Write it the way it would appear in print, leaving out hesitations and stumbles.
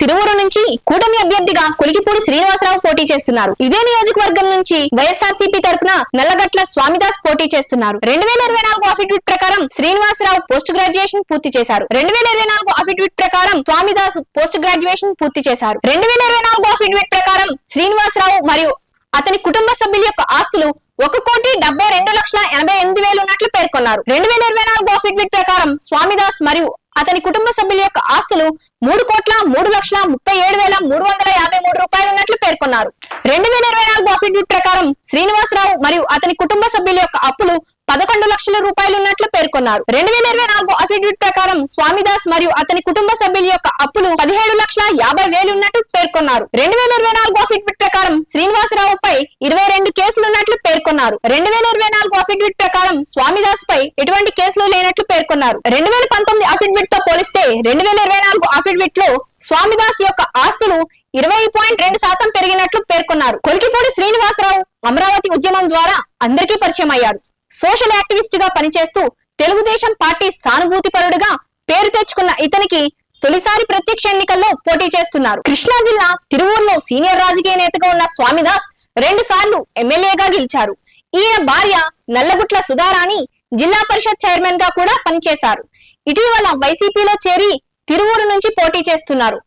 తిరువూరు నుంచి కూటమి అభ్యర్థిగా కొలికిపూడి శ్రీనివాసరావు పోటీ చేస్తున్నారు. ఇదే నియోజకవర్గం నుంచి వైఎస్ఆర్సీపీ తరపున నల్లగట్ల స్వామిదాస్ పోటీ చేస్తున్నారు. 2024 అఫిడవిట్ ప్రకారం శ్రీనివాసరావు పోస్ట్ గ్రాడ్యుయేషన్ పూర్తి చేశారు. 2024 అఫిడవిట్ ప్రకారం స్వామిదాస్ పోస్ట్ గ్రాడ్యుయేషన్ పూర్తి చేశారు. 2024 అఫిడవిట్ ప్రకారం శ్రీనివాసరావు మరియు అతని కుటుంబ సభ్యుల యొక్క ఆస్తులు 1,72,88,000 ఉన్నట్లు పేర్కొన్నారు. 2024 అఫిడవిట్ ప్రకారం స్వామిదాస్ మరియు అతని కుటుంబ సభ్యుల యొక్క ఆస్తులు 3,03,37,353 రూపాయలు ఉన్నట్లు పేర్కొన్నారు. 2024 అఫిడవిట్ ప్రకారం శ్రీనివాసరావు మరియు అతని కుటుంబ సభ్యుల యొక్క అప్పులు 11 లక్షల రూపాయలు ఉన్నట్లు పేర్కొన్నారు. 2024 అఫిడవిట్ ప్రకారం స్వామిదాస్ మరియు అతని కుటుంబ సభ్యుల యొక్క అప్పులు 17,50,000 ఉన్నట్లు పేర్కొన్నారు. 2024 అఫిడవిట్ ప్రకారం శ్రీనివాసరావు పై 22 కేసులు ఉన్నట్లు పేర్కొన్నారు. 2024 అఫిడవిట్ ప్రకారం స్వామిదాస్ పై ఎటువంటి కేసులు లేనట్లు పేర్కొన్నారు. 2019 అఫిడవిట్ తో పోలిస్తే 2024 అఫిడవిట్ లో స్వామిదాస్ యొక్క ఆస్తులు 20.2% పెరిగినట్లు పేర్కొన్నారు. కొలికిపూడి శ్రీనివాసరావు అమరావతి ఉద్యమం ద్వారా అందరికీ పరిచయం అయ్యారు. సోషల్ యాక్టివిస్ట్ గా పనిచేస్తూ తెలుగుదేశం పార్టీ సానుభూతిపరుడుగా పేరు తెచ్చుకున్న ఇతనికి తొలిసారి ప్రత్యక్ష ఎన్నికల్లో పోటీ చేస్తున్నారు. కృష్ణా జిల్లా తిరువూరులో సీనియర్ రాజకీయ నేతగా ఉన్న స్వామిదాస్ 2 సార్లు ఎమ్మెల్యేగా గెలిచారు. ఈయన భార్య నల్లగుట్ల సుధారాణి జిల్లా పరిషత్ చైర్మన్ గా కూడా పనిచేశారు. ఇటీవల వైసీపీలో చేరి తిరువూరు నుంచి పోటీ చేస్తున్నారు.